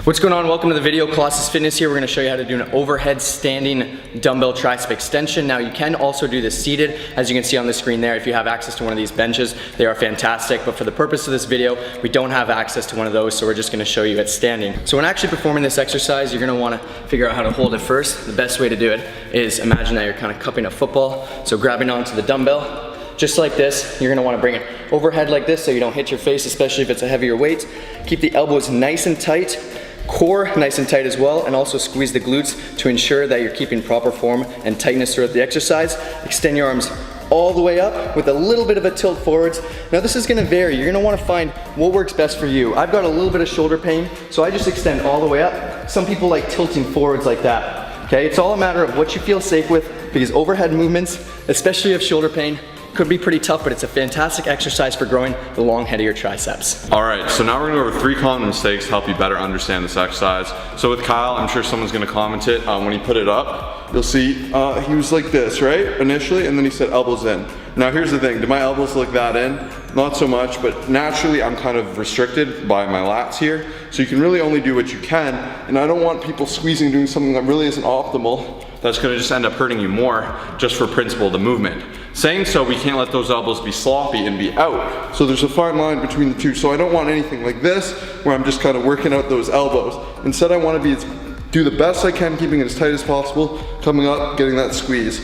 What's going on? Welcome to the video. Colossus Fitness here. We're going to show you how to do an overhead standing dumbbell tricep extension. Now you can also do this seated, as you can see on the screen there. If you have access to one of these benches, they are fantastic. But for the purpose of this video, we don't have access to one of those, so we're just going to show you it standing. So when actually performing this exercise, you're going to want to figure out how to hold it first. The best way to do it is imagine that you're kind of cupping a football. So grabbing onto the dumbbell, just like this. You're going to want to bring it overhead like this so you don't hit your face, especially if it's a heavier weight. Keep the elbows nice and tight. Core nice and tight as well, and also squeeze the glutes to ensure that you're keeping proper form and tightness throughout the exercise. Extend your arms all the way up with a little bit of a tilt forwards. Now this is gonna vary. You're gonna wanna find what works best for you. I've got a little bit of shoulder pain, so I just extend all the way up. Some people like tilting forwards like that, okay? It's all a matter of what you feel safe with, because overhead movements, especially if shoulder pain, could be pretty tough, but it's a fantastic exercise for growing the long head of your triceps. All right, so now we're gonna go over 3 common mistakes to help you better understand this exercise. So with Kyle, I'm sure someone's gonna comment it when he put it up. You'll see he was like this, right, initially, and then he said elbows in. Now here's the thing, do my elbows look that in? Not so much, but naturally I'm kind of restricted by my lats here. So you can really only do what you can, and I don't want people squeezing, doing something that really isn't optimal. That's gonna just end up hurting you more just for principle of the movement. Saying so, we can't let those elbows be sloppy and be out. So there's a fine line between the two. So I don't want anything like this, where I'm just kind of working out those elbows. Instead, I want to do the best I can, keeping it as tight as possible, coming up, getting that squeeze.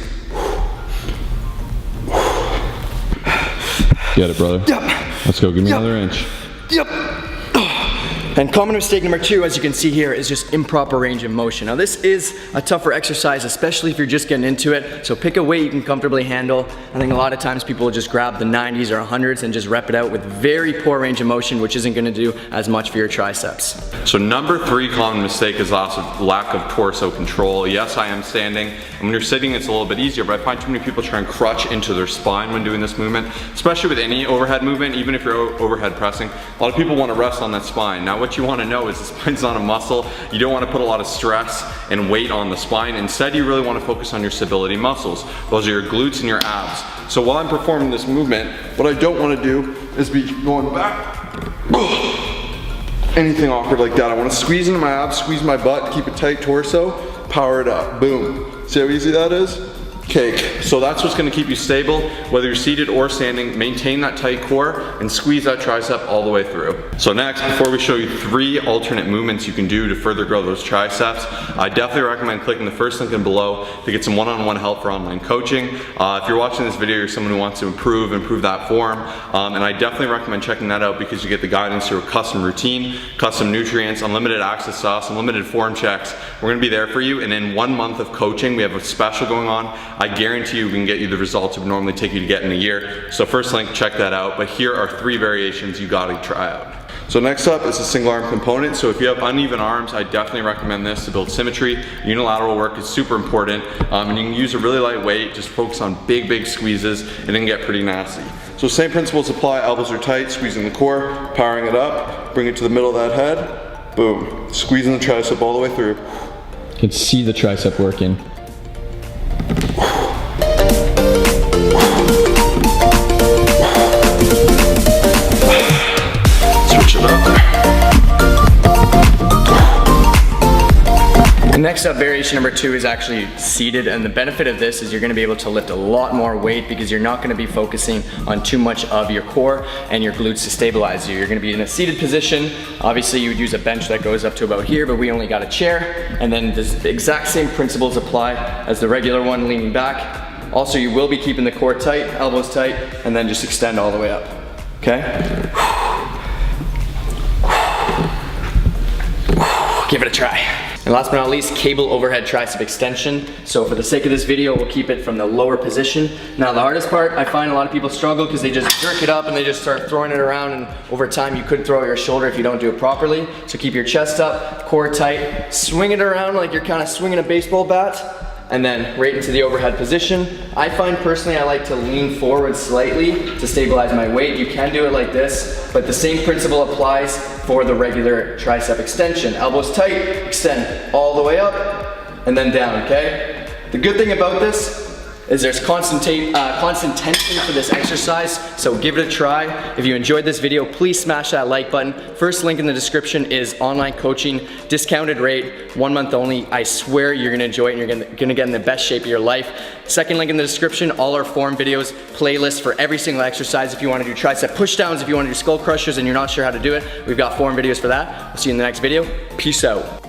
Get it, brother. Yep. Let's go, give me Yep. another inch. Yep. And common mistake number 2, as you can see here, is just improper range of motion. Now this is a tougher exercise, especially if you're just getting into it. So pick a weight you can comfortably handle. I think a lot of times people will just grab the 90s or 100s and just rep it out with very poor range of motion, which isn't gonna do as much for your triceps. So number 3 common mistake is lack of torso control. Yes, I am standing, and when you're sitting it's a little bit easier, but I find too many people try and crutch into their spine when doing this movement, especially with any overhead movement, even if you're overhead pressing. A lot of people wanna rest on that spine. Now what you wanna know is the spine's not a muscle. You don't wanna put a lot of stress and weight on the spine. Instead, you really wanna focus on your stability muscles. Those are your glutes and your abs. So while I'm performing this movement, what I don't wanna do is be going back. Anything awkward like that. I wanna squeeze into my abs, squeeze my butt, keep a tight torso, power it up, boom. See how easy that is? Cake. So that's what's gonna keep you stable, whether you're seated or standing. Maintain that tight core and squeeze that tricep all the way through. So next, before we show you 3 alternate movements you can do to further grow those triceps, I definitely recommend clicking the first link in below to get some one-on-one help for online coaching. If you're watching this video, you're someone who wants to improve that form, and I definitely recommend checking that out because you get the guidance through a custom routine, custom nutrients, unlimited access to us, unlimited form checks. We're gonna be there for you, and in 1 month of coaching, we have a special going on. I guarantee you we can get you the results it would normally take you to get in a year. So first link, check that out. But here are 3 variations you gotta try out. So next up is a single arm component. So if you have uneven arms, I definitely recommend this to build symmetry. Unilateral work is super important. And you can use a really light weight, just focus on big squeezes, and it can get pretty nasty. So same principles apply, elbows are tight, squeezing the core, powering it up, bring it to the middle of that head, boom. Squeezing the tricep all the way through. You can see the tricep working. And next up, variation number 2 is actually seated, and the benefit of this is you're gonna be able to lift a lot more weight because you're not gonna be focusing on too much of your core and your glutes to stabilize you. You're gonna be in a seated position. Obviously you would use a bench that goes up to about here, but we only got a chair, and then the exact same principles apply as the regular one, leaning back. Also, you will be keeping the core tight, elbows tight, and then just extend all the way up, okay? Give it a try. And last but not least, cable overhead tricep extension. So for the sake of this video, we'll keep it from the lower position. Now the hardest part, I find a lot of people struggle because they just jerk it up and they just start throwing it around, and over time you could throw your shoulder if you don't do it properly. So keep your chest up, core tight, swing it around like you're kind of swinging a baseball bat, and then right into the overhead position. I find personally I like to lean forward slightly to stabilize my weight. You can do it like this, but the same principle applies for the regular tricep extension. Elbows tight, extend all the way up, and then down, okay? The good thing about this is there's constant tension for this exercise, so give it a try. If you enjoyed this video, please smash that like button. First link in the description is online coaching, discounted rate, 1 month only. I swear you're gonna enjoy it and you're gonna get in the best shape of your life. Second link in the description, all our form videos, playlists for every single exercise. If you wanna do tricep pushdowns, if you wanna do skull crushers and you're not sure how to do it, we've got form videos for that. I'll see you in the next video. Peace out.